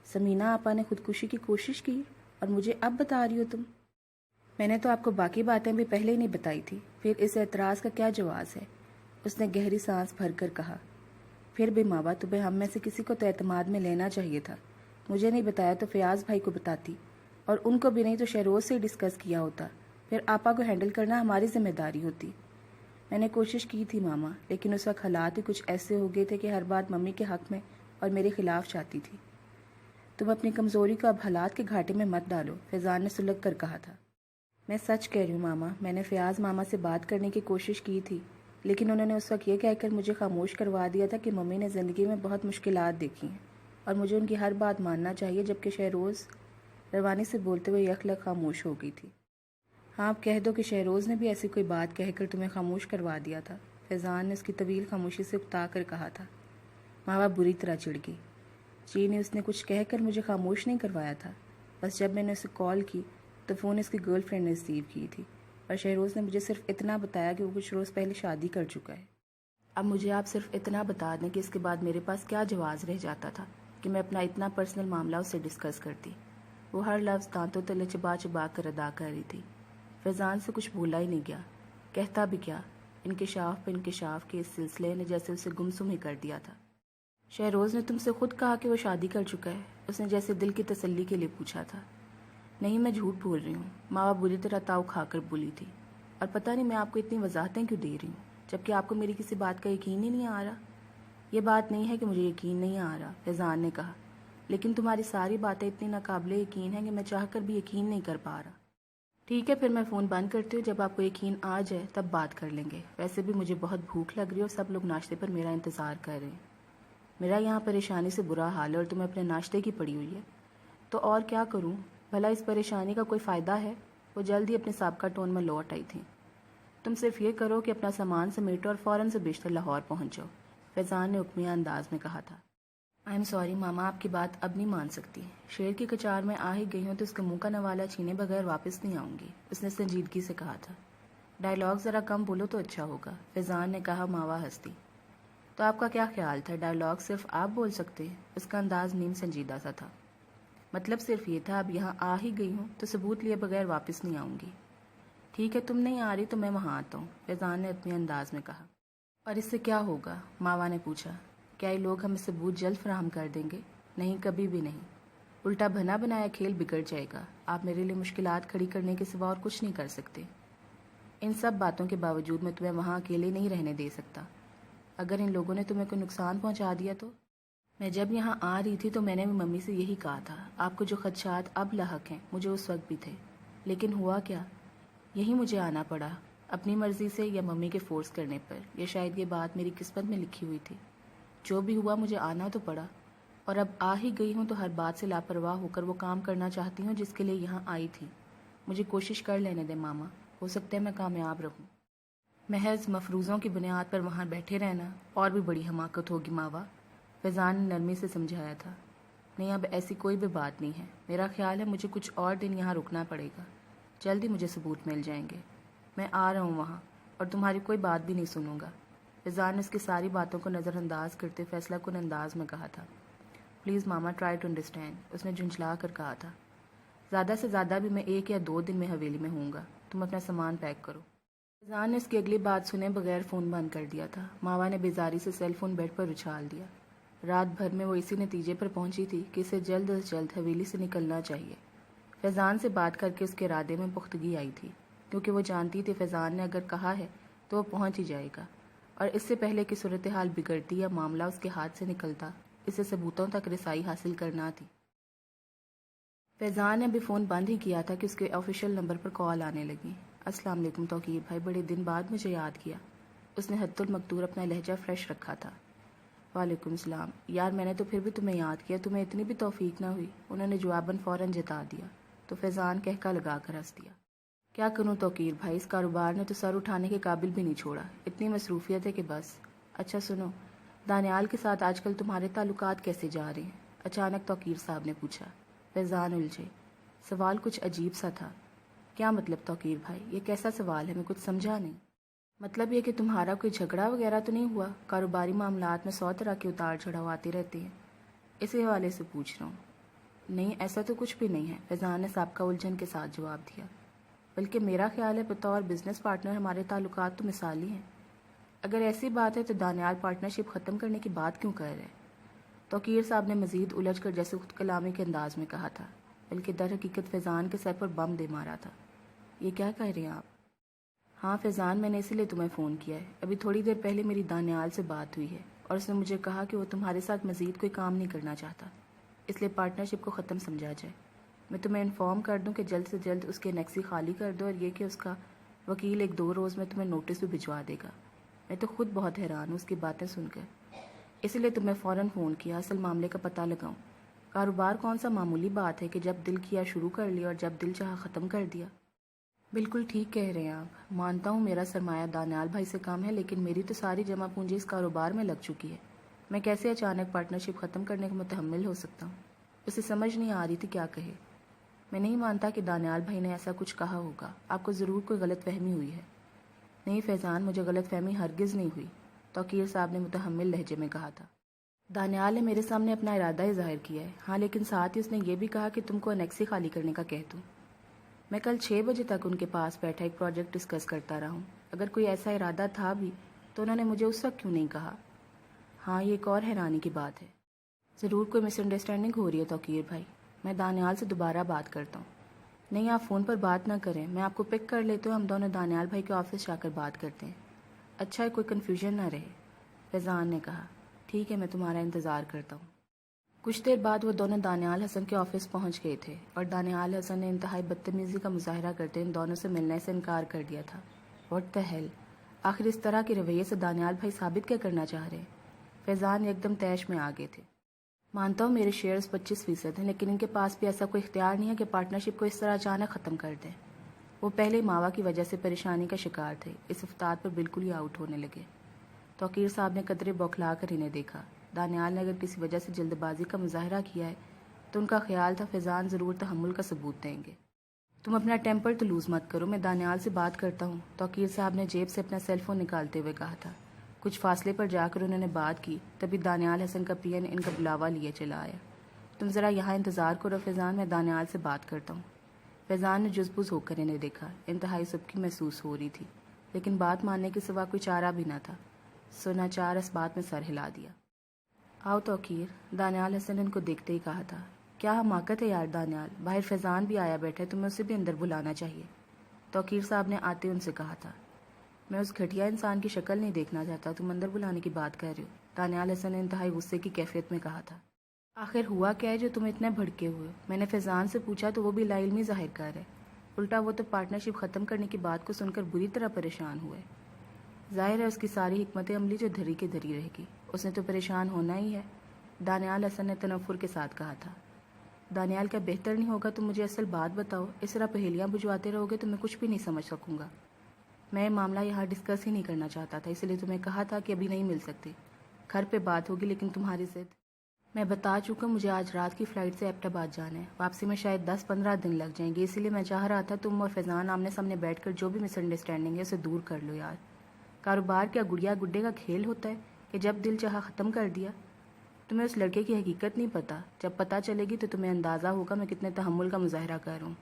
سمینہ آپا نے خودکشی کی کوشش کی اور مجھے اب بتا رہی ہو تم؟ میں نے تو آپ کو باقی باتیں بھی پہلے ہی نہیں بتائی تھی، پھر اس اعتراض کا کیا جواز ہے؟ اس نے گہری سانس بھر کر کہا۔ پھر بھی ماوا، تمہیں ہم میں سے کسی کو تو اعتماد میں لینا چاہیے تھا۔ مجھے نہیں بتایا تو فیاض بھائی کو بتاتی، اور ان کو بھی نہیں تو شہروز سے ڈسکس کیا ہوتا، پھر آپا کو ہینڈل کرنا ہماری ذمہ داری ہوتی۔ میں نے کوشش کی تھی ماما، لیکن اس وقت حالات ہی کچھ ایسے ہو گئے تھے کہ ہر بات ممی کے حق میں اور میرے خلاف چاہتی تھی۔ تم اپنی کمزوری کو اب حالات کے گھاٹے میں مت ڈالو، فیضان نے سلگ کر کہا تھا۔ میں سچ کہہ رہی ہوں ماما، میں نے فیاض ماما سے بات کرنے کی کوشش کی تھی، لیکن انہوں نے اس وقت یہ کہہ کر مجھے خاموش کروا دیا تھا کہ ممی نے زندگی میں بہت مشکلات دیکھی ہیں اور مجھے ان کی ہر بات ماننا چاہیے، جبکہ شہروز روانی سے بولتے ہوئے یکلگ خاموش ہو گئی تھی۔ ہاں، آپ کہہ دو کہ شہروز نے بھی ایسی کوئی بات کہہ کر تمہیں خاموش کروا دیا تھا، فیضان نے اس کی طویل خاموشی سے اکتا کر کہا تھا۔ ماوا بری طرح چڑ گئی۔ جی نہیں، اس نے کچھ کہہ کر مجھے خاموش نہیں کروایا تھا، بس جب میں نے اسے کال کی تو فون اس کی گرل فرینڈ نے ریسیو کی تھی، اور شہروز نے مجھے صرف اتنا بتایا کہ وہ کچھ روز پہلے شادی کر چکا ہے۔ اب مجھے آپ صرف اتنا بتا دیں کہ اس کے بعد میرے پاس کیا جواز رہ جاتا تھا کہ میں اپنا اتنا پرسنل معاملہ اس سے ڈسکس کرتی۔ وہ ہر لفظ دانتوں تلے چبا چبا کر ادا کر رہی تھی۔ فیضان سے کچھ بھولا ہی نہیں گیا، کہتا بھی کیا، انکشاف پہ انکشاف کے اس سلسلے نے جیسے اسے گمسم ہی کر دیا تھا۔ شہروز نے تم سے خود کہا کہ وہ شادی کر چکا ہے؟ اس نے جیسے دل کی تسلی کے لیے پوچھا تھا۔ نہیں، میں جھوٹ بول رہی ہوں، ماوا بری طرح تاؤ کھا کر بولی تھی، اور پتہ نہیں میں آپ کو اتنی وضاحتیں کیوں دے رہی ہوں، جبکہ آپ کو میری کسی بات کا یقین ہی نہیں آ رہا۔ یہ بات نہیں ہے کہ مجھے یقین نہیں آ رہا، فیضان نے کہا، لیکن تمہاری ساری باتیں اتنی ناقابل یقین ہیں کہ میں چاہ کر بھی یقین نہیں کر پا رہا۔ ٹھیک ہے، پھر میں فون بند کرتی ہوں، جب آپ کو یقین آ جائے تب بات کر لیں گے۔ ویسے بھی مجھے بہت بھوک لگ رہی ہے اور سب لوگ ناشتے پر میرا انتظار کر رہے ہیں۔ میرا یہاں پریشانی سے برا حال ہے اور تمہیں اپنے ناشتے کی پڑی ہوئی ہے، تو اور کیا کروں؟ بھلا اس پریشانی کا کوئی فائدہ ہے؟ وہ جلد ہی اپنے سابقہ ٹون میں لوٹ آئی تھی۔ تم صرف یہ کرو کہ اپنا سامان سمیٹو اور فوراً سے بیشتر لاہور پہنچ جاؤ، فیضان نے حکمیہ انداز میں کہا تھا۔ آئی ایم سوری ماما، آپ کی بات اب نہیں مان سکتی، شیر کی کچار میں آ ہی گئی ہوں تو اس کے منہ کا نوالا چھینے بغیر واپس نہیں آؤں گی، اس نے سنجیدگی سے کہا تھا۔ ڈائیلاگ ذرا کم بولو تو اچھا ہوگا، فیضان نے کہا۔ ماوا ہنستی۔ تو آپ کا کیا خیال تھا، ڈائیلاگ صرف آپ بول سکتے ہیں؟ اس کا انداز نیم سنجیدہ سا تھا۔ مطلب صرف یہ تھا، اب یہاں آ ہی گئی ہوں تو ثبوت لیے بغیر واپس نہیں آؤں گی۔ ٹھیک ہے، تم نہیں آ رہی تو میں وہاں آتا ہوں، فیضان نے اپنے انداز میں کہا۔ اور اس سے کیا ہوگا؟ ماوا نے پوچھا۔ کیا یہ لوگ ہمیں ثبوت جلد فراہم کر دیں گے؟ نہیں، کبھی بھی نہیں، الٹا بنا بنایا کھیل بگڑ جائے گا۔ آپ میرے لیے مشکلات کھڑی کرنے کے سوا اور کچھ نہیں کر سکتے۔ ان سب باتوں کے باوجود میں تمہیں وہاں اکیلے نہیں رہنے دے سکتا۔ اگر ان لوگوں نے تمہیں کوئی نقصان پہنچا دیا تو؟ میں جب یہاں آ رہی تھی تو میں نے بھی ممی سے یہی کہا تھا، آپ کو جو خدشات اب لاحق ہیں مجھے اس وقت بھی تھے، لیکن ہوا کیا؟ یہی مجھے آنا پڑا، اپنی مرضی سے یا ممی کے فورس کرنے پر، یا شاید یہ بات میری قسمت میں لکھی ہوئی تھی۔ جو بھی ہوا مجھے آنا تو پڑا، اور اب آ ہی گئی ہوں تو ہر بات سے لاپرواہ ہو کر وہ کام کرنا چاہتی ہوں جس کے لیے یہاں آئی تھی۔ مجھے کوشش کر لینے دے ماما، ہو سکتا ہے میں کامیاب رہوں۔ محض مفروضوں کی بنیاد پر وہاں بیٹھے رہنا اور بھی بڑی حماقت ہوگی ماوا، فیضان نے نرمی سے سمجھایا تھا۔ نہیں، اب ایسی کوئی بھی بات نہیں ہے، میرا خیال ہے مجھے کچھ اور دن یہاں رکنا پڑے گا، جلد ہی مجھے ثبوت مل جائیں گے۔ میں آ رہا ہوں وہاں، اور تمہاری کوئی بات بھی نہیں سنوں گا، فیضان نے اس کی ساری باتوں کو نظر انداز کرتے فیصلہ کن انداز میں کہا تھا۔ Please mama, try to understand, اس نے جھنجھلا کر کہا تھا۔ زیادہ سے زیادہ بھی میں 1 یا 2 دن میں حویلی میں ہوں گا، تم اپنا سامان پیک کرو۔ فیضان نے اس کی اگلی بات سنے بغیر فون بند کر دیا تھا۔ ماوا نے بیزاری سے سیل فون بیڈ پر اچھال دیا۔ رات بھر میں وہ اسی نتیجے پر پہنچی تھی کہ اسے جلد از جلد حویلی سے نکلنا چاہیے۔ فیضان سے بات کر کے اس کے ارادے میں پختگی آئی تھی، کیونکہ وہ جانتی تھی فیضان نے اگر کہا ہے تو وہ پہنچ ہی جائے گا، اور اس سے پہلے کہ صورتحال بگڑتی یا معاملہ اس کے ہاتھ سے نکلتا، اسے ثبوتوں تک رسائی حاصل کرنا تھی۔ فیضان نے ابھی فون بند ہی کیا تھا کہ اس کے آفیشیل نمبر پر کال آنے لگی۔ السلام علیکم توقیر بھائی، بڑے دن بعد مجھے یاد کیا۔ اس نے حت المقدور اپنا لہجہ فریش رکھا تھا۔ وعلیکم السلام. یار میں نے تو پھر بھی تمہیں یاد کیا, تمہیں اتنی بھی توفیق نہ ہوئی؟ انہوں نے جواباً فوراً جتا دیا تو فیضان کہکا لگا کر ہنس دیا. کیا کروں توقیر بھائی, اس کاروبار نے تو سر اٹھانے کے قابل بھی نہیں چھوڑا, اتنی مصروفیت ہے کہ بس. اچھا سنو, دانیال کے ساتھ آج کل تمہارے تعلقات کیسے جا رہے ہیں؟ اچانک توقیر صاحب نے پوچھا. فیضان الجھے. سوال کچھ عجیب سا تھا. کیا مطلب توقیر بھائی, یہ کیسا سوال ہے؟ میں کچھ سمجھا نہیں. مطلب یہ کہ تمہارا کوئی جھگڑا وغیرہ تو نہیں ہوا؟ کاروباری معاملات میں 100 طرح کے اتار چڑھاؤ آتے رہتے ہیں, اسی حوالے سے پوچھ رہا ہوں. نہیں ایسا تو کچھ بھی نہیں ہے, فیضان نے سابقہ الجھن کے ساتھ جواب دیا. بلکہ میرا خیال ہے بطور بزنس پارٹنر ہمارے تعلقات تو مثالی ہیں. اگر ایسی بات ہے تو دانیال پارٹنرشپ ختم کرنے کی بات کیوں کر رہے؟ توقیر صاحب نے مزید الجھ کر جیسے خود کلامی کے انداز میں کہا تھا, بلکہ در حقیقت فیضان کے سر پر بم دے مارا تھا. یہ کیا کہہ رہے ہیں آپ؟ ہاں فیضان, میں نے اسی لیے تمہیں فون کیا ہے. ابھی تھوڑی دیر پہلے میری دانیال سے بات ہوئی ہے اور اس نے مجھے کہا کہ وہ تمہارے ساتھ مزید کوئی کام نہیں کرنا چاہتا, اس لیے پارٹنرشپ کو ختم سمجھا جائے. میں تمہیں انفارم کر دوں کہ جلد سے جلد اس کے انیکسی خالی کر دو, اور یہ کہ اس کا وکیل 1-2 روز میں تمہیں نوٹس بھی بھجوا دے گا. میں تو خود بہت حیران ہوں اس کی باتیں سن کر, اسی لیے تمہیں فوراً فون کیا, اصل معاملے کا پتہ لگاؤں. کاروبار کون سا معمولی بات ہے کہ جب دل کیا شروع کر لیا اور جب دل چاہا ختم کر دیا. بالکل ٹھیک کہہ رہے ہیں آپ. مانتا ہوں میرا سرمایہ دانیال بھائی سے کم ہے, لیکن میری تو ساری جمع پونجی اس کاروبار میں لگ چکی ہے. میں کیسے اچانک پارٹنرشپ ختم کرنے کا متحمل ہو سکتا ہوں؟ اسے سمجھ نہیں آ رہی تھی کیا کہے. میں نہیں مانتا کہ دانیال بھائی نے ایسا کچھ کہا ہوگا, آپ کو ضرور کوئی غلط فہمی ہوئی ہے. نہیں فیضان, مجھے غلط فہمی ہرگز نہیں ہوئی, توقیر صاحب نے متحمل لہجے میں کہا تھا. دانیال نے میرے سامنے اپنا ارادہ ہی ظاہر کیا ہے, ہاں, لیکن ساتھ ہی اس نے یہ بھی کہا کہ تم کو انیکسی خالی کرنے کا کہہ دوں. میں کل 6 بجے تک ان کے پاس بیٹھا ایک پروجیکٹ ڈسکس کرتا رہا ہوں. اگر کوئی ایسا ارادہ تھا بھی تو انہوں نے مجھے اس وقت کیوں نہیں کہا؟ ہاں, یہ ایک اور حیرانی کی بات ہے. ضرور کوئی مس انڈرسٹینڈنگ ہو رہی ہے توقیر بھائی. میں دانیال سے دوبارہ بات کرتا ہوں. نہیں, آپ فون پر بات نہ کریں, میں آپ کو پک کر لیتے ہوں, ہم دونوں دانیال بھائی کے آفس جا کر بات کرتے ہیں. اچھا ہے, کوئی کنفیوژن نہ رہے, فیضان نے کہا. ٹھیک ہے, میں تمہارا انتظار کرتا ہوں. کچھ دیر بعد وہ دونوں دانیال حسن کے آفس پہنچ گئے تھے, اور دانیال حسن نے انتہائی بدتمیزی کا مظاہرہ کرتے ان دونوں سے ملنے سے انکار کر دیا تھا. واٹ دی ہیل, آخر اس طرح کے رویے سے دانیال بھائی ثابت کیا کرنا چاہ رہے؟ فیضان ایک دم طیش میں آ گئے تھے. مانتا ہوں میرے شیئرز 25% ہیں, لیکن ان کے پاس بھی ایسا کوئی اختیار نہیں ہے کہ پارٹنرشپ کو اس طرح اچانک ختم کر دیں. وہ پہلے ماوا کی وجہ سے پریشانی کا شکار تھے, اس افتاد پر بالکل ہی آؤٹ ہونے لگے. توقیر صاحب نے قدرے بوکھلا کر انہیں دیکھا. دانیال نے اگر کسی وجہ سے جلد بازی کا مظاہرہ کیا ہے تو ان کا خیال تھا فیضان ضرور تحمل کا ثبوت دیں گے. تم اپنا ٹیمپر تو لوز مت کرو, میں دانیال سے بات کرتا ہوں, توقیر صاحب نے جیب سے اپنا سیل فون نکالتے ہوئے کہا تھا. کچھ فاصلے پر جا کر انہوں نے بات کی, تبھی دانیال حسن کا پی این ان کا بلاوا لیے چلا آیا. تم ذرا یہاں انتظار کرو فیضان, میں دانیال سے بات کرتا ہوں. فیضان نے جزبز ہو کر انہیں دیکھا. انتہائی سبکی محسوس ہو رہی تھی, لیکن بات ماننے کے سوا کوئی چارہ بھی نہ تھا. سناچار اس بات میں سر ہلا دیا. آؤ توقیر, دانیال حسن نے ان کو دیکھتے ہی کہا تھا. کیا حماقت ہے یار دانیال, باہر فیضان بھی آیا بیٹھا ہے, تمہیں اسے بھی اندر بلانا چاہیے. توقیر صاحب نے آتے ان سے کہا تھا. میں اس گھٹیا انسان کی شکل نہیں دیکھنا چاہتا, تم اندر بلانے کی بات کر رہے ہو, دانیال حسن نے انتہائی غصے کی کیفیت میں کہا تھا. آخر ہوا کیا ہے جو تم اتنے بھڑکے ہوئے؟ میں نے فیضان سے پوچھا تو وہ بھی لا علمی ظاہر کر رہے, الٹا وہ تو پارٹنرشپ ختم کرنے کی بات کو سن کر بری طرح پریشان ہوئے. ظاہر ہے اس کی ساری حکمت عملی جو دھری کی دھری رہے گی, اس نے تو پریشان ہونا ہی ہے, دانیال حسن نے تنفر کے ساتھ کہا تھا. دانیال, کیا بہتر نہیں ہوگا تم مجھے اصل بات بتاؤ؟ اس طرح پہیلیاں بجھواتے رہو گے تو میں کچھ بھی نہیں سمجھ سکوں گا. میں یہ معاملہ یہاں ڈسکس ہی نہیں کرنا چاہتا تھا, اس لیے تمہیں کہا تھا کہ ابھی نہیں مل سکتے, گھر پہ بات ہوگی, لیکن تمہاری ضد. میں بتا چکا, مجھے آج رات کی فلائٹ سے ایبٹ آباد جانا ہے, واپسی میں شاید 10-15 دن لگ جائیں گے, اسی لیے میں چاہ رہا تھا تم اور فیضان آمنے سامنے بیٹھ کر جو بھی مس انڈرسٹینڈنگ ہے اسے دور کر لو. یار, کاروبار کیا گڑیا گڈے کا کھیل ہوتا ہے کہ جب دل چاہا ختم کر دیا؟ تمہیں اس لڑکے کی حقیقت نہیں پتا, جب پتہ چلے گی تو تمہیں اندازہ ہوگا میں کتنے تحمل کا مظاہرہ کر رہا ہوں.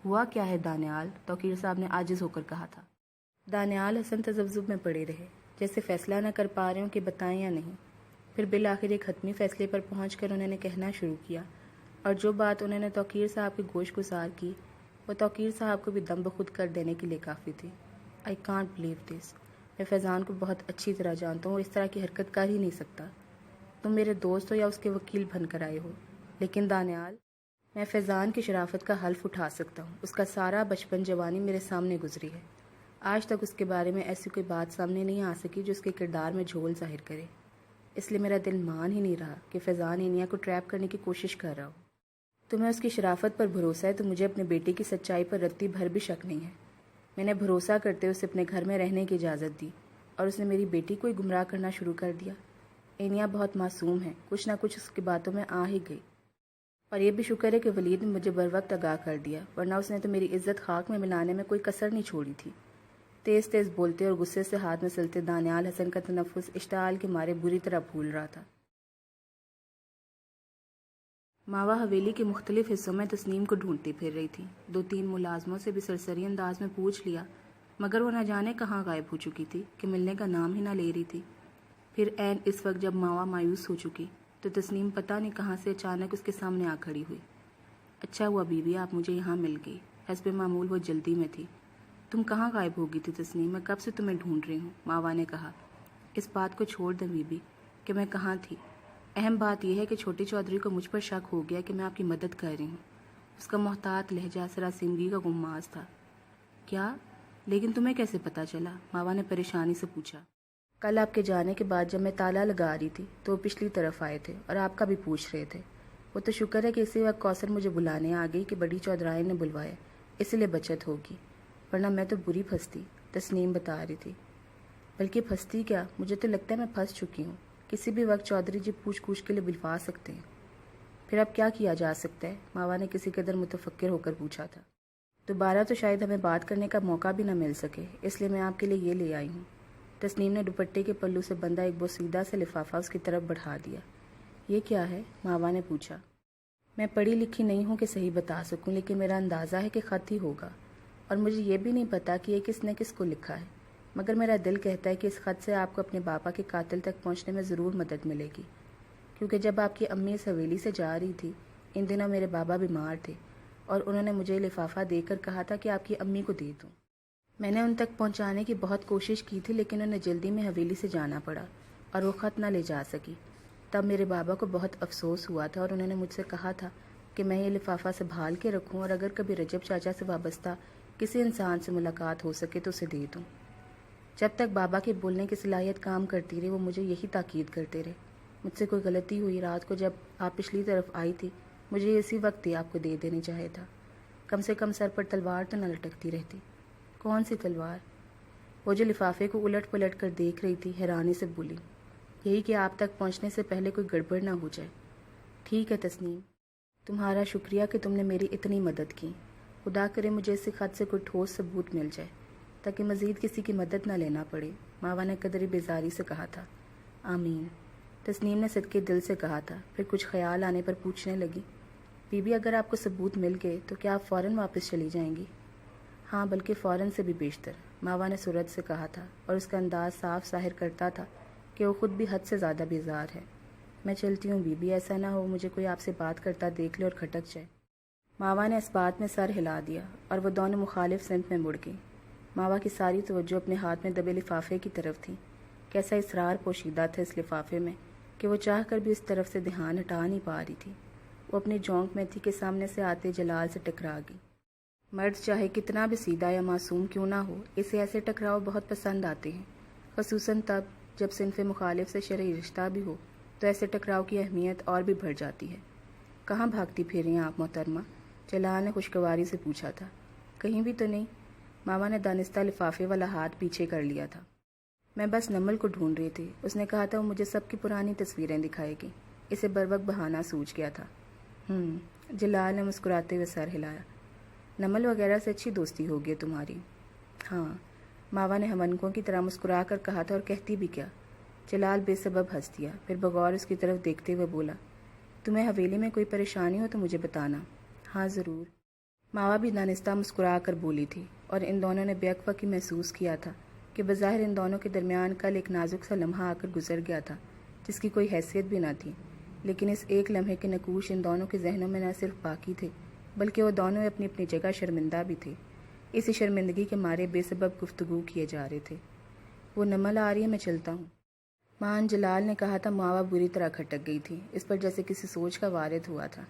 ہوا کیا ہے دانیال, توقیر صاحب نے عاجز ہو کر کہا تھا. دانیال حسن تذبذب میں پڑے رہے, جیسے فیصلہ نہ کر پا رہے ہوں کہ بتائیں یا نہیں. پھر بالآخر ایک حتمی فیصلے پر پہنچ کر انہوں نے کہنا شروع کیا, اور جو بات انہوں نے توقیر صاحب کی گوش گزار کی وہ توقیر صاحب کو بھی دم بخود کر دینے کے لیے کافی تھی. آئی کانٹ بلیو دس, میں فیضان کو بہت اچھی طرح جانتا ہوں اور اس طرح کی حرکت کر ہی نہیں سکتا. تم میرے دوست ہو یا اس کے وکیل بن کر آئے ہو, لیکن دانیال, میں فیضان کی شرافت کا حلف اٹھا سکتا ہوں. اس کا سارا بچپن جوانی میرے سامنے گزری ہے, آج تک اس کے بارے میں ایسی کوئی بات سامنے نہیں آ سکی جو اس کے کردار میں جھول ظاہر کرے. اس لیے میرا دل مان ہی نہیں رہا کہ فیضان انیا کو ٹریپ کرنے کی کوشش کر رہا ہو۔ تمہیں اس کی شرافت پر بھروسہ ہے تو مجھے اپنے بیٹے کی سچائی پر رتی بھر بھی شک نہیں ہے۔ میں نے بھروسہ کرتے اسے اپنے گھر میں رہنے کی اجازت دی اور اس نے میری بیٹی کو ہی گمراہ کرنا شروع کر دیا۔ انیا بہت معصوم ہے، کچھ نہ کچھ اس کی باتوں میں آ ہی گئی، اور یہ بھی شکر ہے کہ ولید نے مجھے بروقت آگاہ کر دیا، ورنہ اس نے تو میری عزت خاک میں ملانے میں کوئی کسر نہیں چھوڑی تھی۔ تیز تیز بولتے اور غصے سے ہاتھ میں سلتے دانیال حسن کا تنفس اشتعال کے مارے بری طرح پھول رہا تھا۔ ماوا حویلی کے مختلف حصوں میں تسنیم کو ڈھونڈتی پھر رہی تھی۔ 2-3 ملازموں سے بھی سرسری انداز میں پوچھ لیا، مگر وہ نہ جانے کہاں غائب ہو چکی تھی کہ ملنے کا نام ہی نہ لے رہی تھی۔ پھر عین اس وقت جب ماوا مایوس ہو چکی تو تسنیم پتہ نہیں کہاں سے اچانک اس کے سامنے آ کھڑی ہوئی۔ اچھا ہوا بی بی آپ مجھے یہاں مل گئی، حسب معمول وہ جلدی میں تھی۔ تم کہاں غائب ہو گئی تھی تسنیم؟ میں کب سے تمہیں ڈھونڈ رہی ہوں، ماوا نے کہا۔ اس بات کو چھوڑ دیں بی بی کہ میں کہاں تھی، اہم بات یہ ہے کہ چھوٹی چودھری کو مجھ پر شک ہو گیا کہ میں آپ کی مدد کر رہی ہوں۔ اس کا محتاط لہجہ سراسیمگی کا غماز تھا۔ کیا؟ لیکن تمہیں کیسے پتہ چلا؟ ماوا نے پریشانی سے پوچھا۔ کل آپ کے جانے کے بعد جب میں تالا لگا رہی تھی تو وہ پچھلی طرف آئے تھے اور آپ کا بھی پوچھ رہے تھے۔ وہ تو شکر ہے کہ اسی وقت کوثر مجھے بلانے آ گئی کہ بڑی چودھرائی نے بلوایا، اس لیے بچت ہوگی، ورنہ میں تو بری پھنستی، تسنیم بتا رہی تھی۔ بلکہ پھنستی کیا، مجھے تو لگتا ہے میں پھنس چکی ہوں۔ کسی بھی وقت چودھری جی پوچھ گچھ کے لیے بلوا سکتے ہیں۔ پھر اب کیا کیا جا سکتا ہے؟ ماوا نے کسی قدر متفکر ہو کر پوچھا تھا۔ دوبارہ تو شاید ہمیں بات کرنے کا موقع بھی نہ مل سکے، اس لیے میں آپ کے لیے یہ لے آئی ہوں۔ تسنیم نے دوپٹے کے پلو سے بندھا ایک بوسیدہ سے لفافہ اس کی طرف بڑھا دیا۔ یہ کیا ہے؟ ماوا نے پوچھا۔ میں پڑھی لکھی نہیں ہوں کہ صحیح بتا سکوں، لیکن میرا اندازہ ہے کہ خط ہی ہوگا، اور مجھے یہ بھی نہیں پتا کہ یہ کس نے کس کو لکھا ہے، مگر میرا دل کہتا ہے کہ اس خط سے آپ کو اپنے باپا کے قاتل تک پہنچنے میں ضرور مدد ملے گی، کیونکہ جب آپ کی امی اس حویلی سے جا رہی تھی ان دنوں میرے بابا بیمار تھے اور انہوں نے مجھے لفافہ دے کر کہا تھا کہ آپ کی امی کو دے دوں۔ میں نے ان تک پہنچانے کی بہت کوشش کی تھی، لیکن انہیں جلدی میں حویلی سے جانا پڑا اور وہ خط نہ لے جا سکی۔ تب میرے بابا کو بہت افسوس ہوا تھا اور انہوں نے مجھ سے کہا تھا کہ میں یہ لفافہ سنبھال کے رکھوں اور اگر کبھی رجب چاچا سے وابستہ کسی انسان سے ملاقات ہو سکے تو اسے دے دوں۔ جب تک بابا کی بولنے کی صلاحیت کام کرتی رہی وہ مجھے یہی تاکید کرتے رہے۔ مجھ سے کوئی غلطی ہوئی، رات کو جب آپ پچھلی طرف آئی تھی مجھے اسی وقت ہی آپ کو دے دینے چاہے تھا، کم سے کم سر پر تلوار تو نہ لٹکتی رہتی۔ کون سی تلوار؟ وہ جو لفافے کو الٹ پلٹ کر دیکھ رہی تھی حیرانی سے بولی۔ یہی کہ آپ تک پہنچنے سے پہلے کوئی گڑبڑ نہ ہو جائے۔ ٹھیک ہے تسنیم، تمہارا شکریہ کہ تم نے میری اتنی مدد کی۔ خدا کرے مجھے اس خط سے کوئی ٹھوس ثبوت مل جائے تاکہ مزید کسی کی مدد نہ لینا پڑے، ماوا نے قدری بیزاری سے کہا تھا۔ آمین، تسنیم نے صدقے دل سے کہا تھا، پھر کچھ خیال آنے پر پوچھنے لگی، بی بی اگر آپ کو ثبوت مل گئے تو کیا آپ فوراً واپس چلی جائیں گی؟ ہاں، بلکہ فوراً سے بھی بیشتر، ماوا نے سرعت سے کہا تھا، اور اس کا انداز صاف ظاہر کرتا تھا کہ وہ خود بھی حد سے زیادہ بیزار ہے۔ میں چلتی ہوں بی بی، ایسا نہ ہو مجھے کوئی آپ سے بات کرتا دیکھ لے اور کھٹک جائے۔ ماوا نے اس بات میں سر ہلا دیا اور وہ دونوں مخالف سمت میں مڑ گئیں۔ ماوا کی ساری توجہ اپنے ہاتھ میں دبے لفافے کی طرف تھی۔ کیسا اصرار پوشیدہ تھا اس لفافے میں کہ وہ چاہ کر بھی اس طرف سے دھیان ہٹا نہیں پا رہی تھی۔ وہ اپنی جونک میں تھی کہ سامنے سے آتے جلال سے ٹکرا گئی۔ مرد چاہے کتنا بھی سیدھا یا معصوم کیوں نہ ہو، اسے ایسے ٹکراؤ بہت پسند آتے ہیں، خصوصاً تب جب صنف مخالف سے شرعی رشتہ بھی ہو تو ایسے ٹکراؤ کی اہمیت اور بھی بڑھ جاتی ہے۔ کہاں بھاگتی پھر رہی ہیں آپ محترمہ؟ جلال نے خوشگواری سے پوچھا تھا۔ کہیں بھی تو نہیں، ماما نے دانستہ لفافے والا ہاتھ پیچھے کر لیا تھا۔ میں بس نمل کو ڈھونڈ رہی تھی، اس نے کہا تھا وہ مجھے سب کی پرانی تصویریں دکھائے گی۔ اسے بروقت بہانہ سوچ گیا تھا۔ جلال نے مسکراتے ہوئے سر ہلایا۔ نمل وغیرہ سے اچھی دوستی ہوگی تمہاری؟ ہاں، ماوا نے ہمنکوں کی طرح مسکرا کر کہا تھا، اور کہتی بھی کیا؟ جلال بے سبب ہنس دیا، پھر بغور اس کی طرف دیکھتے ہوئے بولا، تمہیں حویلی میں کوئی پریشانی ہو تو مجھے بتانا۔ ہاں ضرور، ماوا بھی دانستہ مسکرا کر بولی تھی، اور ان دونوں نے بیک وقت محسوس کیا تھا کہ بظاہر ان دونوں کے درمیان کل ایک نازک سا لمحہ آ کر گزر گیا تھا جس کی کوئی حیثیت بھی نہ تھی، لیکن اس ایک لمحے کے نقوش ان دونوں کے ذہنوں میں نہ صرف باقی تھے بلکہ وہ دونوں اپنی اپنی جگہ شرمندہ بھی تھے۔ اسی شرمندگی کے مارے بے سبب گفتگو کیے جا رہے تھے۔ وہ نمل آ رہی ہے، میں چلتا ہوں، مان جلال نے کہا تھا۔ ماوا بری طرح کھٹک گئی تھی، اس پر جیسے کسی سوچ کا وارد ہوا تھا۔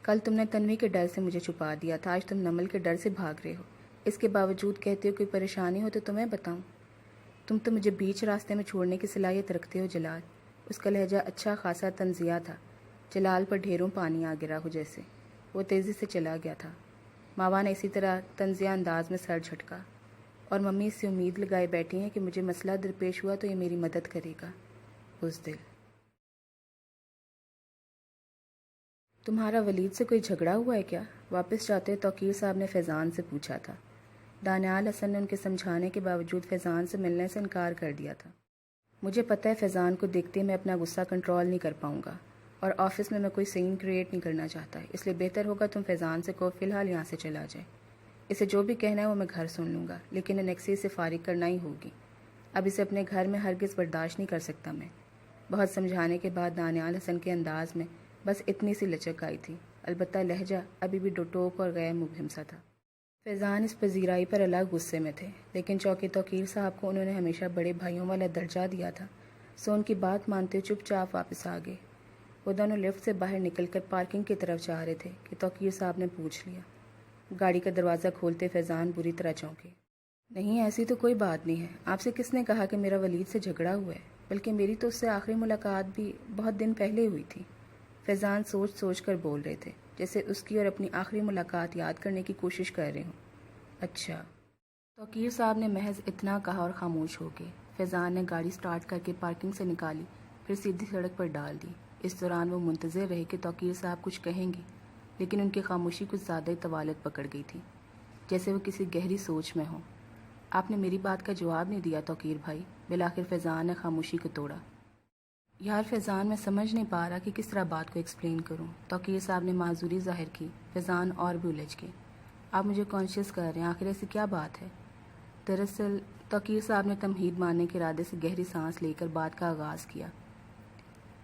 کل تم نے تنوی کے ڈر سے مجھے چھپا دیا تھا، آج تم نمل کے ڈر سے بھاگ رہے ہو، اس کے باوجود کہتے ہو کوئی پریشانی ہو تو تمہیں بتاؤں؟ تم تو مجھے بیچ راستے میں چھوڑنے کی صلاحیت رکھتے ہو جلال۔ اس کا لہجہ اچھا خاصا طنزیہ تھا، جلال پر ڈھیروں پانی آ گرا ہو جیسے۔ وہ تیزی سے چلا گیا تھا۔ ماوا نے اسی طرح طنزیہ انداز میں سر جھٹکا، اور ممی اس سے امید لگائے بیٹھی ہیں کہ مجھے مسئلہ درپیش ہوا تو یہ میری مدد کرے گا۔ بزدل۔ تمہارا ولید سے کوئی جھگڑا ہوا ہے کیا؟ واپس جاتے توقیر صاحب نے فیضان سے پوچھا تھا۔ دانیال حسن نے ان کے سمجھانے کے باوجود فیضان سے ملنے سے انکار کر دیا تھا۔ مجھے پتہ ہے فیضان کو دیکھتے میں اپنا غصہ کنٹرول نہیں کر پاؤں گا، اور آفس میں کوئی سین کریٹ نہیں کرنا چاہتا، اس لیے بہتر ہوگا تم فیضان سے کہو فی الحال یہاں سے چلا جائے۔ اسے جو بھی کہنا ہے وہ میں گھر سن لوں گا، لیکن انیکسی سے فارغ کرنا ہی ہوگی۔ اب اسے اپنے گھر میں ہرگز برداشت نہیں کر سکتا میں۔ بہت سمجھانے کے بعد دانیال حسن کے انداز میں بس اتنی سی لچک آئی تھی، البتہ لہجہ ابھی بھی ڈوٹوک اور غیر مبہم سا تھا۔ فیضان اس پذیرائی پر الگ غصے میں تھے، لیکن چونکہ توقیر صاحب کو انہوں نے ہمیشہ بڑے بھائیوں والا درجہ دیا تھا، سو ان کی بات مانتے چپ چاپ واپس آ گئے۔ وہ دونوں لفٹ سے باہر نکل کر پارکنگ کی طرف جا رہے تھے کہ توقیر صاحب نے پوچھ لیا۔ گاڑی کا دروازہ کھولتے فیضان بری طرح چونکے۔ نہیں، ایسی تو کوئی بات نہیں ہے۔ آپ سے کس نے کہا کہ میرا ولید سے جھگڑا ہوا ہے؟ بلکہ میری تو اس سے آخری ملاقات بھی بہت دن پہلے ہوئی تھی۔ فیضان سوچ سوچ کر بول رہے تھے، جیسے اس کی اور اپنی آخری ملاقات یاد کرنے کی کوشش کر رہے ہوں۔ اچھا۔ توقیر صاحب نے محض اتنا کہا اور خاموش ہو گئے۔ فیضان نے گاڑی سٹارٹ کر کے پارکنگ سے نکالی، پھر سیدھی سڑک پر ڈال دی۔ اس دوران وہ منتظر رہے کہ توقیر صاحب کچھ کہیں گے، لیکن ان کی خاموشی کچھ زیادہ طوالت پکڑ گئی تھی، جیسے وہ کسی گہری سوچ میں ہوں۔ آپ نے میری بات کا جواب نہیں دیا توقیر بھائی، بالآخر فیضان نے خاموشی کو توڑا۔ یار فیضان، میں سمجھ نہیں پا رہا کہ کس طرح بات کو ایکسپلین کروں۔ توقیر صاحب نے معذوری ظاہر کی۔ فیضان اور بھی الجھ گئے۔ آپ مجھے کانشیس کر رہے ہیں، آخر ایسی کیا بات ہے؟ دراصل توقیر صاحب نے تمہید ماننے کے ارادے سے گہری سانس لے کر بات کا آغاز کیا۔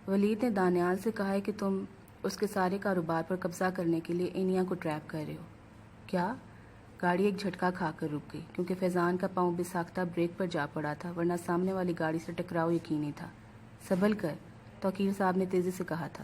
ولید نے دانیال سے کہا ہے کہ تم اس کے سارے کاروبار پر قبضہ کرنے کے لیے انیا کو ٹریپ کر رہے ہو۔ کیا؟ گاڑی ایک جھٹکا کھا کر رک گئی، کیونکہ فیضان کا پاؤں بساختہ بریک پر جا پڑا تھا، ورنہ سامنے والی گاڑی سے ٹکراؤ یقینی تھا۔ سنبھل کر، توقیر صاحب نے تیزی سے کہا تھا۔